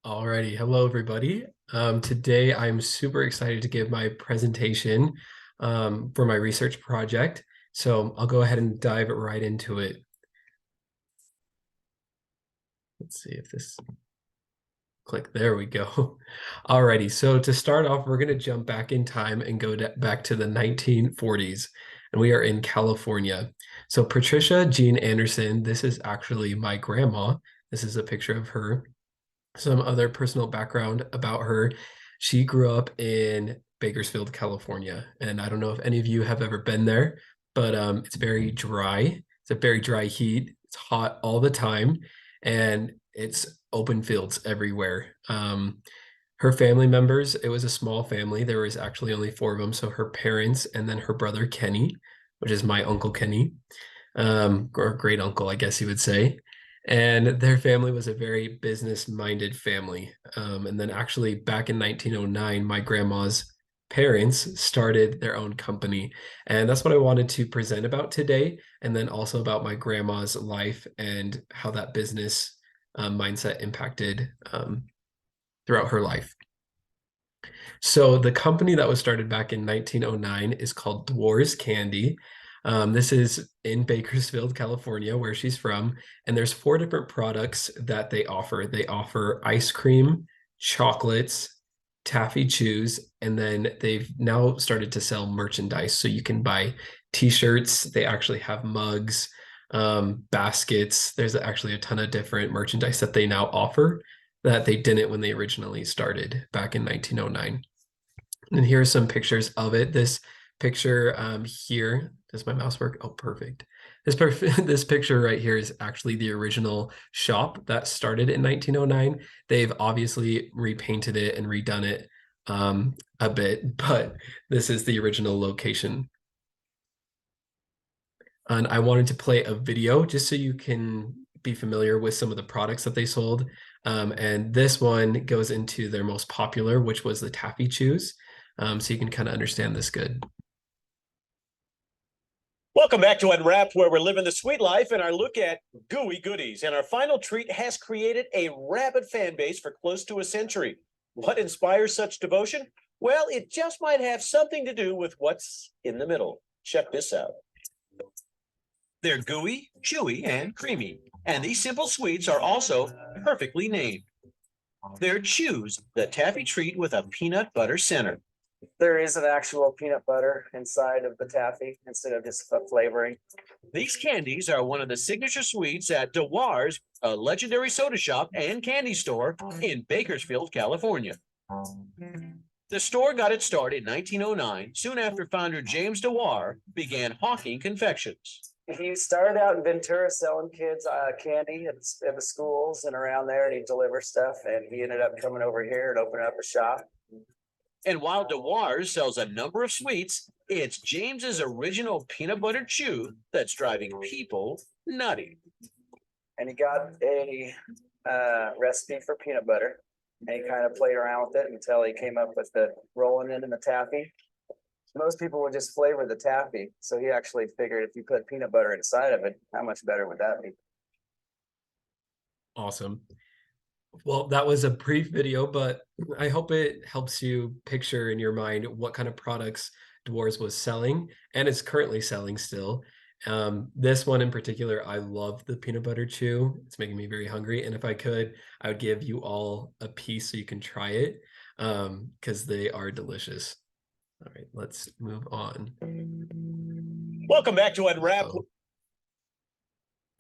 Alrighty, hello everybody. Today I'm super excited to give my presentation for my research project. So I'll go ahead and dive right into it. Let's see if this click, there we go. Alrighty, so to start off, we're going to jump back in time and go back to the 1940s, and we are in California. So Patricia Jean Anderson, this is actually my grandma. This is a picture of her. Some other personal background about her. She grew up in Bakersfield, California. And I don't know if any of you have ever been there, but it's very dry. It's a very dry heat. It's hot all the time, and it's open fields everywhere. Her family members, it was a small family. There was actually only four of them. So her parents and then her brother Kenny, which is my uncle Kenny, or great uncle, I guess you would say. And their family was a very business-minded family. And then actually back in 1909, my grandma's parents started their own company. And that's what I wanted to present about today. And then also about my grandma's life and how that business mindset impacted throughout her life. So the company that was started back in 1909 is called Dwar's Candy. This is in Bakersfield, California, where she's from. And there's four different products that they offer. They offer ice cream, chocolates, taffy chews, and then they've now started to sell merchandise. So you can buy t-shirts. They actually have mugs, baskets. There's actually a ton of different merchandise that they now offer that they didn't when they originally started back in 1909. And here are some pictures of it. This picture here, does my mouse work? Oh, perfect. This picture right here is actually the original shop that started in 1909. They've obviously repainted it and redone it a bit, but this is the original location. And I wanted to play a video just so you can be familiar with some of the products that they sold. And this one goes into their most popular, which was the taffy chews. So you can kind of understand this good. Welcome back to Unwrapped, where we're living the sweet life and our look at gooey goodies. And our final treat has created a rabid fan base for close to a century. What inspires such devotion? Well, it just might have something to do with what's in the middle. Check this out. They're gooey, chewy, and creamy. And these simple sweets are also perfectly named. They're chews, the taffy treat with a peanut butter center. There is an actual peanut butter inside of the taffy instead of just a flavoring. These candies are one of the signature sweets at Dewar's, a legendary soda shop and candy store in Bakersfield, California. The store got its start in 1909, soon after founder James Dewar began hawking confections. He started out in Ventura selling kids candy at the schools and around there, and he'd deliver stuff. And he ended up coming over here and opening up a shop. And while Dewar's sells a number of sweets, it's James's original peanut butter chew that's driving people nutty. And he got a recipe for peanut butter, and he kind of played around with it until he came up with the rolling it in the taffy. Most people would just flavor the taffy, so he actually figured if you put peanut butter inside of it, how much better would that be? Awesome. Well, that was a brief video, but I hope it helps you picture in your mind what kind of products Dwar's was selling and is currently selling still. This one in particular, I love the peanut butter chew. It's making me very hungry. And if I could, I would give you all a piece so you can try it because they are delicious. All right, let's move on. Welcome back to Unwrapped.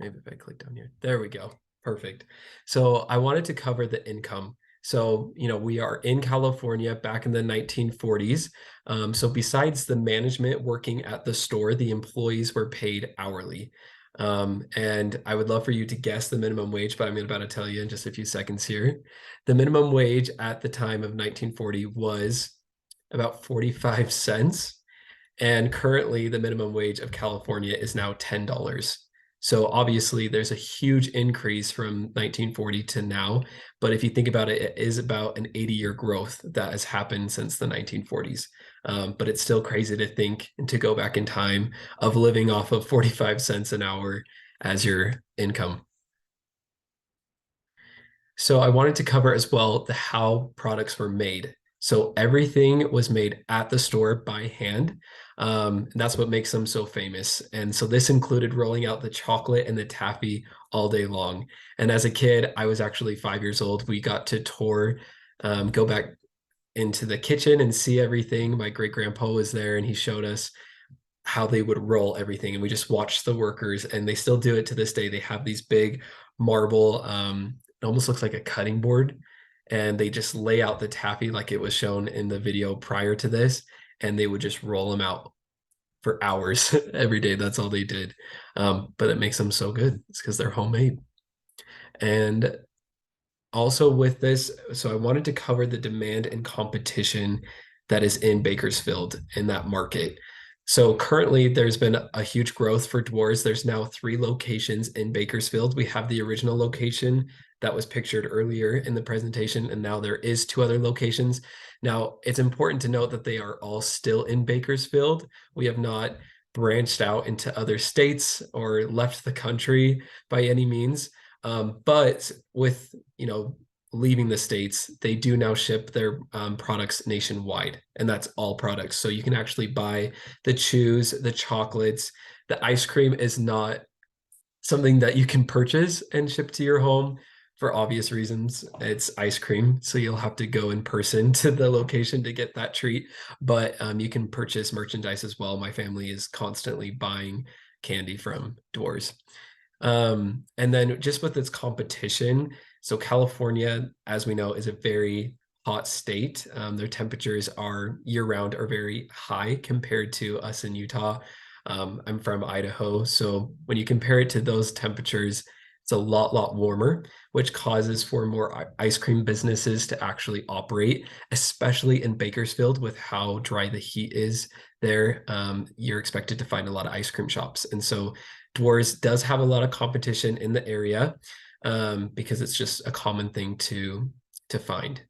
Maybe if I click down here. There we go. Perfect. So I wanted to cover the income. So, we are in California back in the 1940s. So besides the management working at the store, the employees were paid hourly. And I would love for you to guess the minimum wage, but I'm about to tell you in just a few seconds here. The minimum wage at the time of 1940 was about 45 cents. And currently the minimum wage of California is now $10. So obviously there's a huge increase from 1940 to now. But if you think about it, it is about an 80-year growth that has happened since the 1940s. But it's still crazy to think and to go back in time of living off of 45 cents an hour as your income. So I wanted to cover as well the how products were made. So everything was made at the store by hand. And that's what makes them so famous. And so this included rolling out the chocolate and the taffy all day long. And as a kid, I was actually 5 years old. We got to tour, go back into the kitchen and see everything. My great grandpa was there and he showed us how they would roll everything. And we just watched the workers, and they still do it to this day. They have these big marble, it almost looks like a cutting board, and they just lay out the taffy like it was shown in the video prior to this, and they would just roll them out for hours every day. That's all they did. But it makes them so good. It's because they're homemade. And also with this, so I wanted to cover the demand and competition that is in Bakersfield in that market. So currently there's been a huge growth for Dwar's. There's now 3 locations in Bakersfield. We have the original location that was pictured earlier in the presentation, and now there is 2 other locations. Now, it's important to note that they are all still in Bakersfield. We have not branched out into other states or left the country by any means. But with, leaving the states, they do now ship their products nationwide, and that's all products. So you can actually buy the chews, the chocolates. The ice cream is not something that you can purchase and ship to your home for obvious reasons. It's ice cream, so you'll have to go in person to the location to get that treat. But you can purchase merchandise as well. My family is constantly buying candy from Dwar's. And then just with its competition, so California, as we know, is a very hot state. Their temperatures are year-round are very high compared to us in Utah. I'm from Idaho, so when you compare it to those temperatures, it's a lot warmer, which causes for more ice cream businesses to actually operate, especially in Bakersfield with how dry the heat is there. You're expected to find a lot of ice cream shops. And so Dwar's does have a lot of competition in the area because it's just a common thing to find.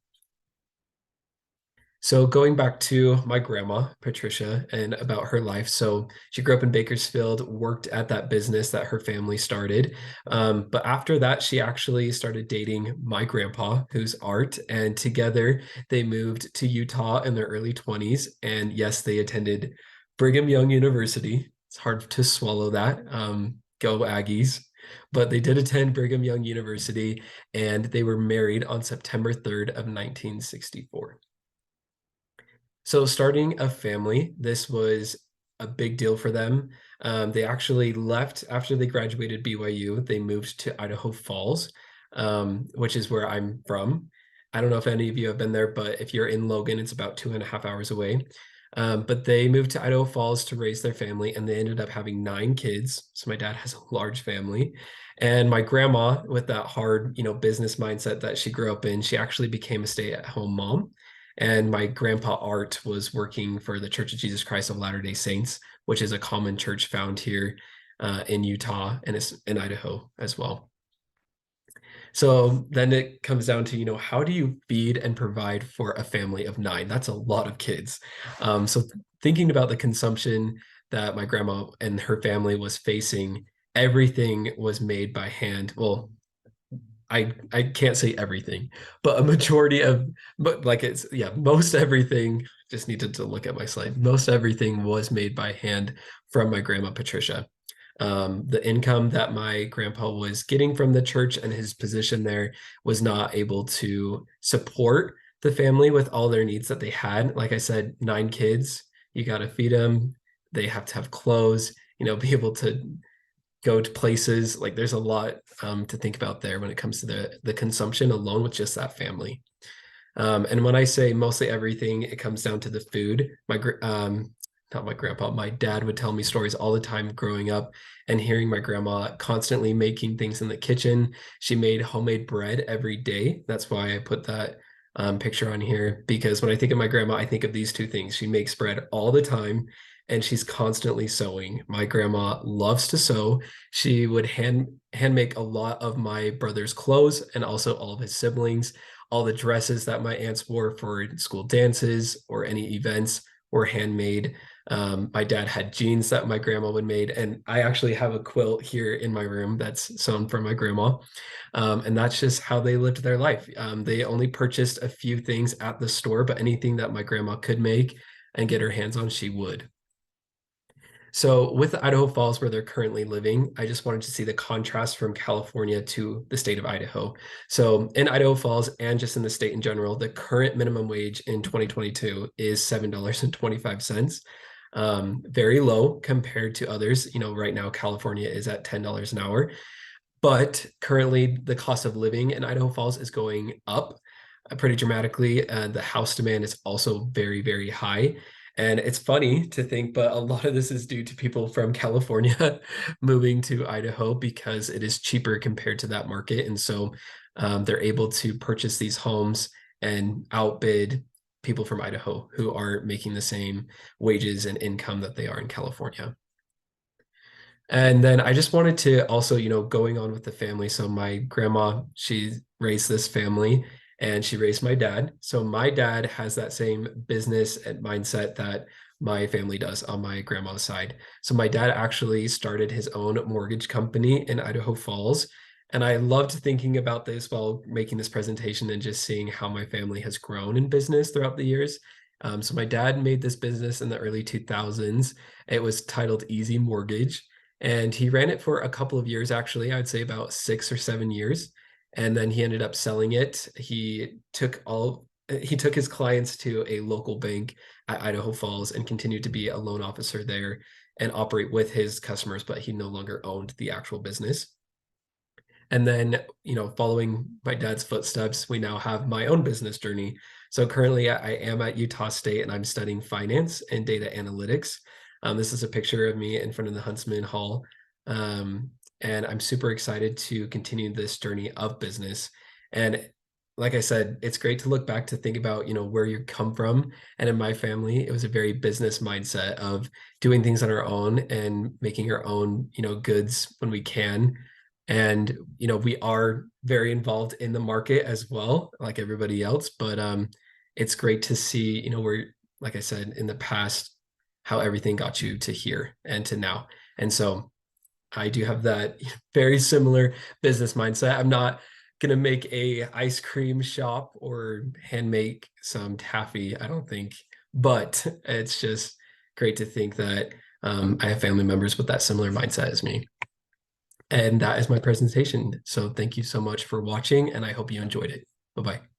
So going back to my grandma, Patricia, and about her life. So she grew up in Bakersfield, worked at that business that her family started. But after that, she actually started dating my grandpa, who's Art, and together they moved to Utah in their early 20s. And yes, they attended Brigham Young University. It's hard to swallow that. Go Aggies. But they did attend Brigham Young University, and they were married on September 3rd of 1964. So starting a family, this was a big deal for them. They actually left after they graduated BYU. They moved to Idaho Falls, which is where I'm from. I don't know if any of you have been there, but if you're in Logan, it's about 2.5 hours away. But they moved to Idaho Falls to raise their family, and they ended up having 9 kids. So my dad has a large family. And my grandma, with that hard, business mindset that she grew up in, she actually became a stay-at-home mom. And my grandpa Art was working for the Church of Jesus Christ of Latter-day Saints, which is a common church found here in Utah, and it's in Idaho as well. So then it comes down to, how do you feed and provide for a family of 9? That's a lot of kids. So thinking about the consumption that my grandma and her family was facing, everything was made by hand. Well, I can't say everything, but a majority of, but like most everything, just needed to look at my slide. Most everything was made by hand from my grandma Patricia. The income that my grandpa was getting from the church and his position there was not able to support the family with all their needs that they had. Like I said, 9 kids, you got to feed them. They have to have clothes, be able to go to places. Like there's a lot to think about there when it comes to the consumption alone with just that family. And when I say mostly everything, it comes down to the food. Not my grandpa, my dad would tell me stories all the time growing up and hearing my grandma constantly making things in the kitchen. She made homemade bread every day. That's why I put that picture on here, because when I think of my grandma, I think of these 2 things. She makes bread all the time, and she's constantly sewing. My grandma loves to sew. She would hand make a lot of my brother's clothes and also all of his siblings. All the dresses that my aunts wore for school dances or any events were handmade. My dad had jeans that my grandma would made, and I actually have a quilt here in my room that's sewn from my grandma. And that's just how they lived their life. They only purchased a few things at the store, but anything that my grandma could make and get her hands on, she would. So with Idaho Falls, where they're currently living, I just wanted to see the contrast from California to the state of Idaho. So in Idaho Falls and just in the state in general, the current minimum wage in 2022 is $7.25. Very low compared to others. You know, right now, California is at $10 an hour. But currently, the cost of living in Idaho Falls is going up pretty dramatically. The house demand is also very, very high. And it's funny to think, but a lot of this is due to people from California moving to Idaho because it is cheaper compared to that market. And so they're able to purchase these homes and outbid people from Idaho who are making the same wages and income that they are in California. And then I just wanted to also, you know, going on with the family. So my grandma, she raised this family and she raised my dad. So my dad has that same business and mindset that my family does on my grandma's side. So my dad actually started his own mortgage company in Idaho Falls. And I loved thinking about this while making this presentation and just seeing how my family has grown in business throughout the years. So my dad made this business in the early 2000s. It was titled Easy Mortgage. And he ran it for a couple of years, actually, I'd say about 6 or 7 years. And then he ended up selling it. He took his clients to a local bank at Idaho Falls and continued to be a loan officer there and operate with his customers, but he no longer owned the actual business. And then, you know, following my dad's footsteps, we now have my own business journey. So currently I am at Utah State and I'm studying finance and data analytics. This is a picture of me in front of the Huntsman Hall. And I'm super excited to continue this journey of business. And like I said, it's great to look back to think about, you know, where you come from. And in my family, it was a very business mindset of doing things on our own and making our own, you know, goods when we can. And, you know, we are very involved in the market as well, like everybody else. But it's great to see, you know, where, like I said, in the past, how everything got you to here and to now. And so I do have that very similar business mindset. I'm not going to make a ice cream shop or hand make some taffy, I don't think, but it's just great to think that I have family members with that similar mindset as me. And that is my presentation. So thank you so much for watching, and I hope you enjoyed it. Bye-bye.